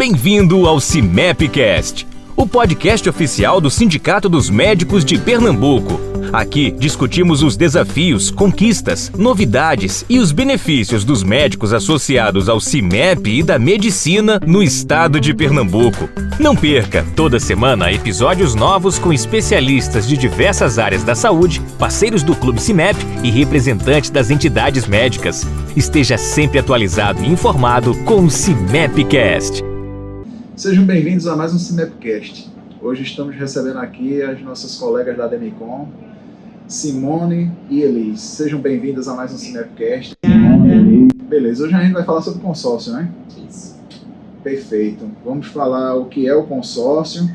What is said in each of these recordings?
Bem-vindo ao CIMEPcast, o podcast oficial do Sindicato dos Médicos de Pernambuco. Aqui discutimos os desafios, conquistas, novidades e os benefícios dos médicos associados ao CIMEP e da medicina no estado de Pernambuco. Não perca, toda semana, episódios novos com especialistas de diversas áreas da saúde, parceiros do Clube CIMEP e representantes das entidades médicas. Esteja sempre atualizado e informado com o CIMEPcast. Sejam bem-vindos a mais um CIMEPcast. Hoje estamos recebendo aqui as nossas colegas da Ademicon, Simone e Elis. Sejam bem-vindas a mais um CIMEPcast. Beleza, hoje a gente vai falar sobre consórcio, né? Isso. Perfeito. Vamos falar o que é o consórcio,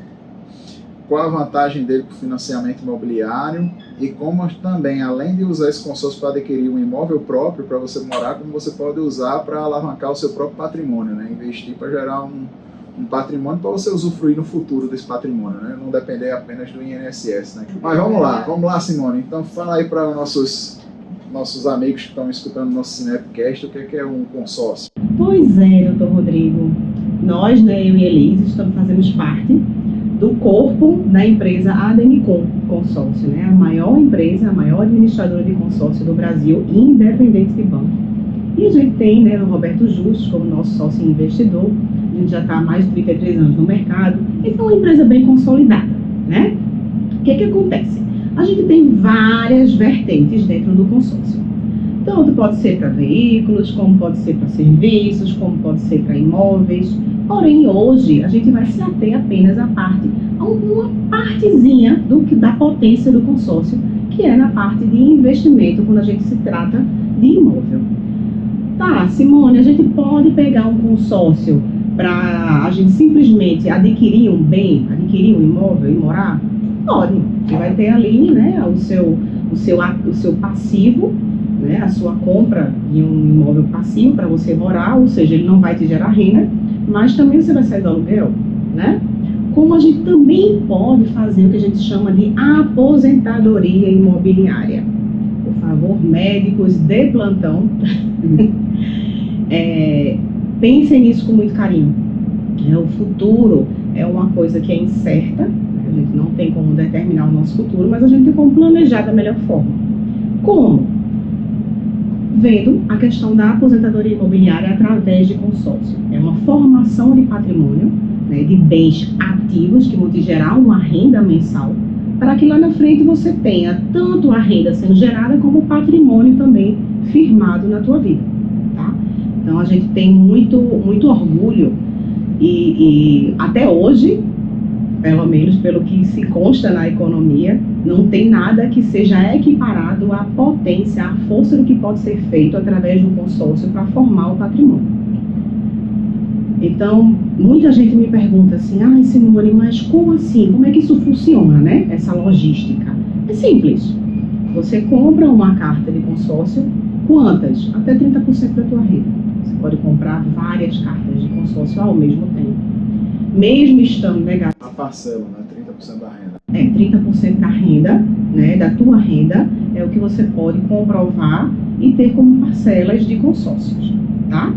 qual a vantagem dele para o financiamento imobiliário e como também, além de usar esse consórcio para adquirir um imóvel próprio para você morar, como você pode usar para alavancar o seu próprio patrimônio, né? Investir para gerar um patrimônio para você usufruir no futuro desse patrimônio, né? Não depender apenas do INSS, né? Mas vamos lá, Simone. Então fala aí para nossos amigos que estão escutando o nosso CIMEPcast o que é um consórcio. Pois é, doutor Rodrigo. Nós, né, eu e Elis, fazemos parte do corpo da empresa Ademicon Consórcio, né? A maior empresa, a maior administradora de consórcio do Brasil, independente de banco. E a gente tem, né, o Roberto Justo como nosso sócio investidor. A gente já está há mais de 33 anos no mercado, então é uma empresa bem consolidada, né? O que acontece? A gente tem várias vertentes dentro do consórcio. Tanto pode ser para veículos, como pode ser para serviços, como pode ser para imóveis. Porém, hoje, a gente vai se ater apenas a uma partezinha da potência do consórcio, que é na parte de investimento, quando a gente se trata de imóvel. Tá, Simone, a gente pode pegar um consórcio para a gente simplesmente adquirir um bem, adquirir um imóvel e morar? Pode. Você vai ter ali, né, o seu passivo, né, a sua compra de um imóvel passivo para você morar, ou seja, ele não vai te gerar renda, mas também você vai sair do aluguel, né? Como a gente também pode fazer o que a gente chama de aposentadoria imobiliária. Por favor, médicos de plantão, pensem nisso com muito carinho. O futuro é uma coisa que é incerta, a gente não tem como determinar o nosso futuro, mas a gente tem como planejar da melhor forma. Como? Vendo a questão da aposentadoria imobiliária através de consórcio. É uma formação de patrimônio, né, de bens ativos que vão te gerar uma renda mensal, para que lá na frente você tenha tanto a renda sendo gerada como o patrimônio também firmado na tua vida, tá? Então a gente tem muito orgulho e até hoje, pelo menos pelo que se consta na economia, não tem nada que seja equiparado à potência, à força do que pode ser feito através de um consórcio para formar o patrimônio. Então, muita gente me pergunta assim, Simone, mas como assim? Como é que isso funciona, né? Essa logística. É simples. Você compra uma carta de consórcio, quantas? Até 30% da tua renda. Você pode comprar várias cartas de consórcio ao mesmo tempo. Mesmo estando negativo. A parcela, né? 30% da renda. 30% da renda, né? Da tua renda, é o que você pode comprovar e ter como parcelas de consórcios, tá?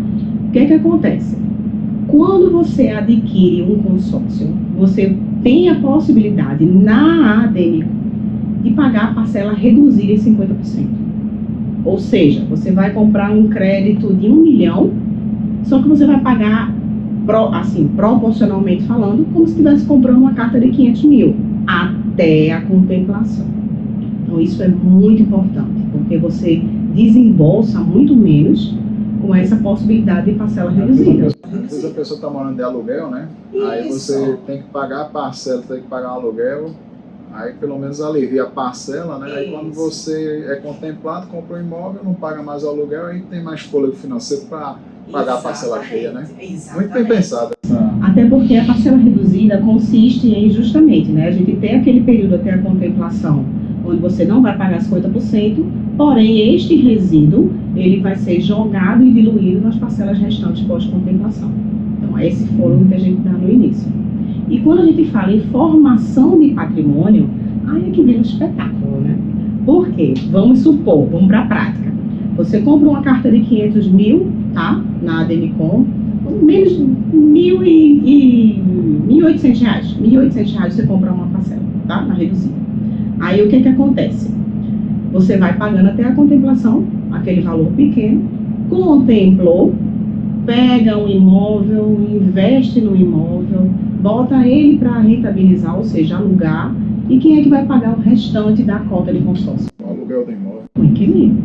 O que acontece? Quando você adquire um consórcio, você tem a possibilidade na Ademicon de pagar a parcela reduzida em 50%. Ou seja, você vai comprar um crédito de 1 milhão, só que você vai pagar, proporcionalmente falando, como se estivesse comprando uma carta de 500 mil, até a contemplação. Então isso é muito importante, porque você desembolsa muito menos com essa possibilidade de parcela reduzida. Às vezes a pessoa está morando de aluguel, né? Isso. Aí você tem que pagar a parcela, tem que pagar o aluguel, aí pelo menos alivia a parcela, né? Aí quando você é contemplado, compra um imóvel, não paga mais o aluguel, aí tem mais fôlego financeiro para pagar a parcela cheia, né? Muito bem pensado. Até porque a parcela reduzida consiste em justamente, né? A gente tem aquele período até a contemplação, onde você não vai pagar 50%, porém este resíduo ele vai ser jogado e diluído nas parcelas restantes pós-contemplação. Então, é esse fôlego que a gente dá no início. E quando a gente fala em formação de patrimônio, aí é que vem um espetáculo, né? Por quê? Vamos supor, vamos para a prática. Você compra uma carta de 500 mil, tá? Na Ademicon, menos 1.000 R$ 1.800 você compra uma parcela, tá? Na reduzida. Aí o que acontece? Você vai pagando até a contemplação, aquele valor pequeno, contemplou, pega um imóvel, investe no imóvel, bota ele para rentabilizar, ou seja, alugar, e quem é que vai pagar o restante da cota de consórcio? O aluguel do imóvel. O inquilino.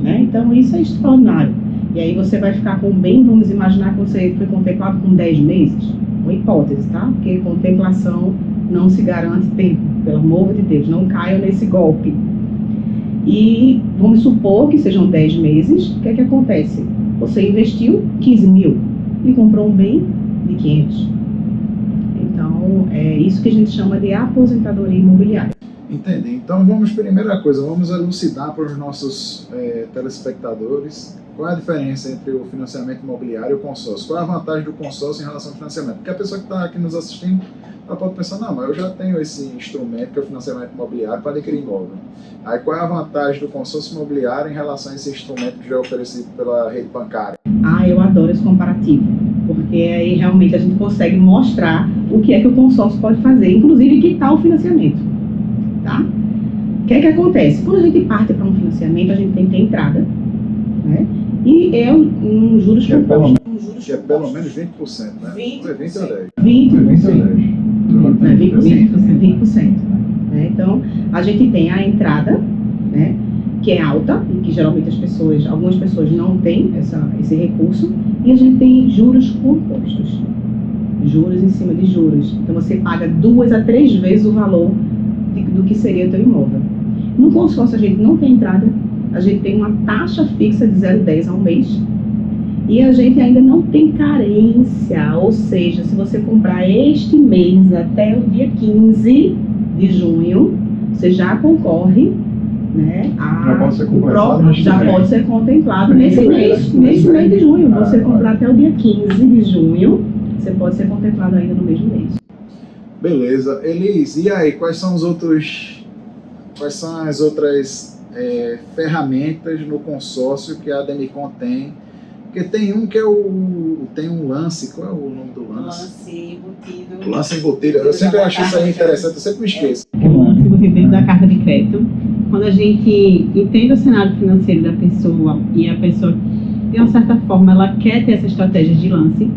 Né? Então isso é extraordinário. E aí você vai ficar com bem, vamos imaginar que você foi contemplado com 10 meses, uma hipótese, tá? Porque contemplação não se garante tempo, pelo amor de Deus, não caiam nesse golpe. E vamos supor que sejam 10 meses, o que é que acontece? Você investiu 15 mil e comprou um bem de 500. Então, é isso que a gente chama de aposentadoria imobiliária. Entendi. Então, primeira coisa, vamos elucidar para os nossos telespectadores qual é a diferença entre o financiamento imobiliário e o consórcio. Qual é a vantagem do consórcio em relação ao financiamento? Porque a pessoa que está aqui nos assistindo, ela pode pensar, não, mas eu já tenho esse instrumento que é o financiamento imobiliário para adquirir imóvel. Aí qual é a vantagem do consórcio imobiliário em relação a esse instrumento que já é oferecido pela rede bancária? Eu adoro esse comparativo, porque aí realmente a gente consegue mostrar o que é que o consórcio pode fazer, inclusive quitar o financiamento, tá? O que é que acontece? Quando a gente parte para um financiamento, a gente tem que ter entrada, né? E é um juros compostos. Que é pelo menos 20%, né? 20% ou 10%? 20%. Né? Então, a gente tem a entrada, né, que é alta, e que geralmente algumas pessoas não têm esse recurso, e a gente tem juros compostos. Juros em cima de juros. Então, você paga 2 a 3 vezes o valor do que seria o teu imóvel. No consórcio, a gente não tem entrada, a gente tem uma taxa fixa de 0,10 ao mês, e a gente ainda não tem carência, ou seja, se você comprar este mês até o dia 15 de junho, você já concorre, né, já pode ser contemplado nesse mês de junho. Você comprar até o dia 15 de junho, você pode ser contemplado ainda no mesmo mês. Beleza. Elis, e aí, quais são as outras ferramentas no consórcio que a Ademicon tem? Porque tem um que tem um lance, qual é o nome do lance? Lance embutido. O lance embutido. Eu sempre acho isso aí interessante, eu sempre me esqueço. O lance embutido dentro da carta de crédito. Quando a gente entende o cenário financeiro da pessoa e a pessoa, de uma certa forma, ela quer ter essa estratégia de lance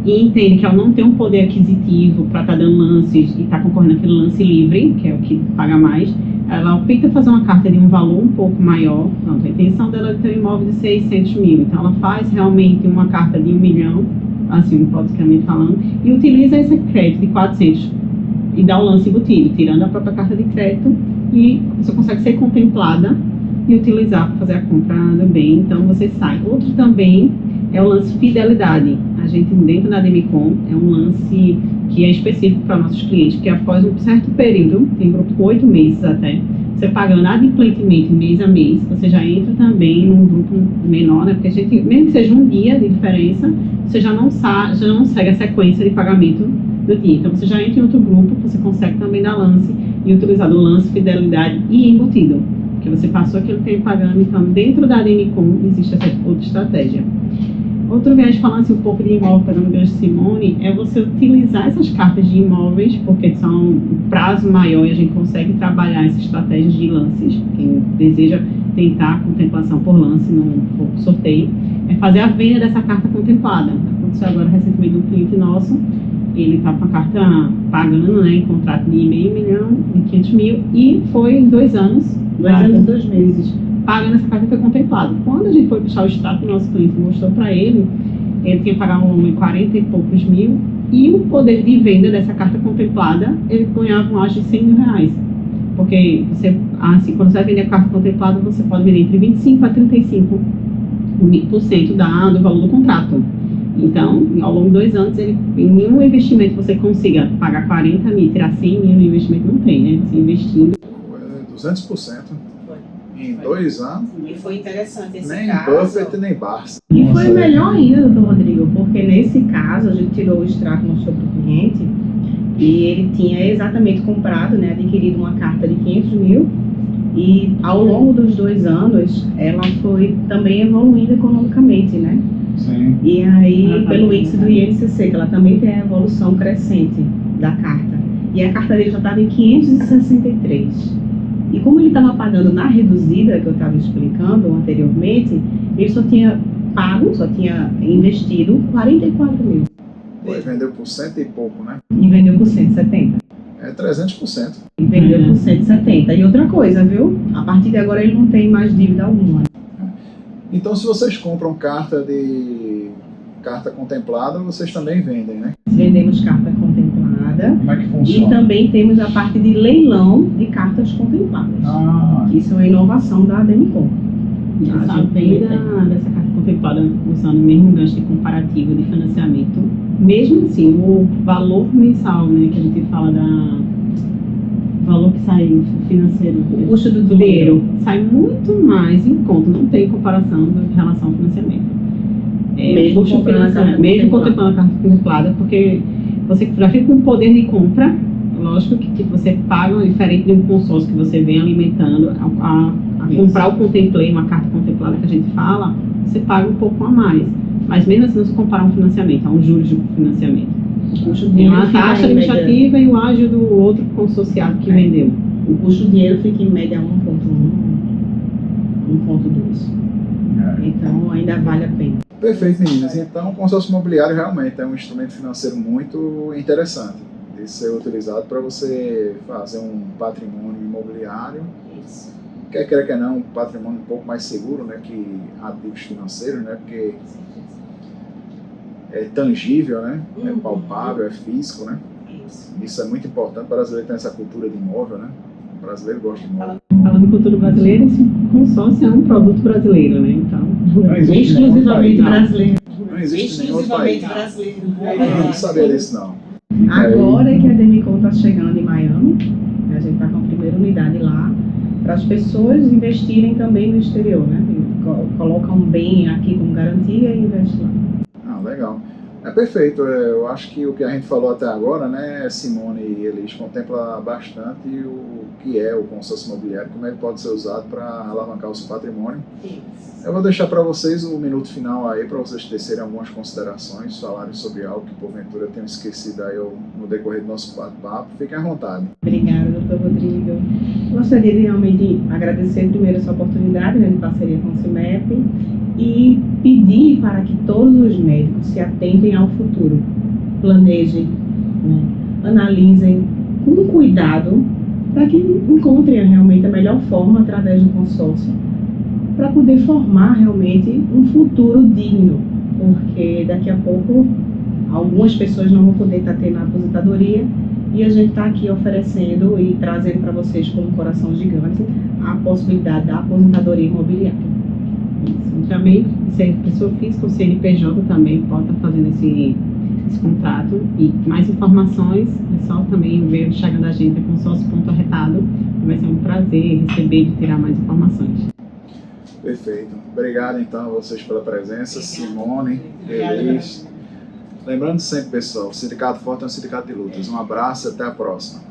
e entende que ela não tem um poder aquisitivo para estar dando lances e estar concorrendo aquele lance livre, que é o que paga mais, ela opta fazer uma carta de um valor um pouco maior. Pronto, a intenção dela é ter um imóvel de 600 mil. Então, ela faz realmente uma carta de 1 milhão, assim, hipoteticamente falando, e utiliza esse crédito de 400 e dá o lance embutido, tirando a própria carta de crédito, e você consegue ser contemplada e utilizar para fazer a compra do bem. Então, você sai. Outro também é o lance fidelidade. A gente, dentro da Ademicon, é um lance que é específico para nossos clientes, que após um certo período, tem grupo com 8 meses até, você pagando adimplentemente mês a mês, você já entra também num grupo menor, né? Porque a gente, mesmo que seja um dia de diferença, você já não segue a sequência de pagamento do dia. Então, você já entra em outro grupo, você consegue também dar lance e utilizar o lance, fidelidade e embutido, porque você passou aquele tempo pagando. Então, dentro da Ademicon existe essa outra estratégia. Outro viés, falando assim, um pouco de imóvel, pegando o gancho de Simone, é você utilizar essas cartas de imóveis, porque são um prazo maior e a gente consegue trabalhar essas estratégias de lances. Quem deseja tentar a contemplação por lance no sorteio, é fazer a venda dessa carta contemplada. Aconteceu agora recentemente de um cliente nosso, ele está com a carta pagando, né, em contrato de meio milhão, de 500 mil, e foi em 2 anos, 2 anos e 2 meses. Pagando essa carta foi contemplado. Quando a gente foi puxar o extrato do nosso cliente, mostrou para ele tinha que pagar um volume de 40 e poucos mil, e o poder de venda dessa carta contemplada, ele ganhava um acho de 100 mil reais. Porque você, assim, quando você vai vender a carta contemplada, você pode vender entre 25% a 35% do valor do contrato. Então, ao longo de 2 anos, em nenhum investimento você consiga pagar 40 mil, tirar 100 mil no investimento, não tem, né? Você investindo 200%. Em 2 anos. E foi interessante esse nem caso. Buffett, nem Barça. E foi melhor ainda, doutor Rodrigo, porque nesse caso a gente tirou o extrato, mostrou para o cliente, e ele tinha exatamente comprado, né, adquirido uma carta de 500 mil, e ao longo dos 2 anos ela foi também evoluindo economicamente, né? Sim. E aí, pelo índice do INCC, que ela também tem a evolução crescente da carta. E a carta dele já estava em 563. E como ele estava pagando na reduzida, que eu estava explicando anteriormente, ele só tinha investido 44 mil. Ele vendeu por cento e pouco, né? E vendeu por 170. É 300%. E vendeu por 170. E outra coisa, viu? A partir de agora ele não tem mais dívida alguma. Então, se vocês compram carta contemplada, vocês também vendem, né? Vendemos carta contemplada. Como é que E funciona? também temos a parte de leilão de cartas contempladas. Isso é uma inovação da Ademicon. Essa venda dessa carta contemplada, usando o mesmo gancho de comparativo de financiamento, mesmo assim, o valor mensal, né, que a gente fala o valor que sai financeiro, O custo do dinheiro, sai muito mais em conta, não tem comparação em relação ao financiamento. Mesmo custo comprando a financeiro, carta mesmo contemplada. contemplando a carta contemplada, porque você já fica com um poder de compra, lógico que você paga diferente de um consórcio que você vem alimentando a comprar o contemplê, uma carta contemplada que a gente fala, você paga um pouco a mais. Mas mesmo assim não se compara um financiamento, a um juros de financiamento. O custo do Tem dinheiro uma fica taxa em média- administrativa e o ágio do outro consorciado que vendeu. O custo do dinheiro fica em média 1,1, 1,2. Então ainda vale a pena. Perfeito, meninas. Então, o consórcio imobiliário realmente é um instrumento financeiro muito interessante de ser utilizado para você fazer um patrimônio imobiliário, Isso. quer queira, quer não, um patrimônio um pouco mais seguro, né, que ativos financeiros, né, porque é tangível, né, é palpável, é físico, né. Isso. Isso é muito importante. O brasileiro tem essa cultura de imóvel, né. O brasileiro gosta de imóvel. Falando em cultura brasileira, esse consórcio é um produto brasileiro, né? Então, Não existe nenhum outro Exclusivamente país. brasileiro. Não existe nenhum outro país. Exclusivamente brasileiro. Eu não sabia disso, não. Agora é que a Ademicon está chegando em Miami, a gente está com a primeira unidade lá, para as pessoas investirem também no exterior, né? Colocam bem aqui como garantia e investem lá. Ah, legal. É perfeito. Eu acho que o que a gente falou até agora, né, Simone e Elis, contempla bastante o que é o consórcio imobiliário, como ele pode ser usado para alavancar o seu patrimônio. Isso. Eu vou deixar para vocês o minuto final aí, para vocês tecerem algumas considerações, falarem sobre algo que porventura eu tenho esquecido aí no decorrer do nosso bate-papo. Fiquem à vontade. Obrigada, doutor Rodrigo. Gostaria de realmente agradecer primeiro essa oportunidade, né, de parceria com o CIMEP, e pedir para que todos os médicos se atentem ao futuro, planejem, né, analisem com cuidado para que encontrem realmente a melhor forma através do consórcio para poder formar realmente um futuro digno, porque daqui a pouco algumas pessoas não vão poder estar tendo a aposentadoria e a gente está aqui oferecendo e trazendo para vocês com um coração gigante a possibilidade da aposentadoria imobiliária. isso. Também, se pessoa física ou CNPJ também pode estar fazendo esse contrato. E mais informações é só também ver o Instagram da gente, é consórcio.arretado. Vai ser um prazer receber e tirar mais informações. Perfeito. Obrigado, então, a vocês pela presença. Simone, Obrigada. Elis. Lembrando sempre, pessoal, o Sindicato Forte é um sindicato de lutas. Um abraço e até a próxima.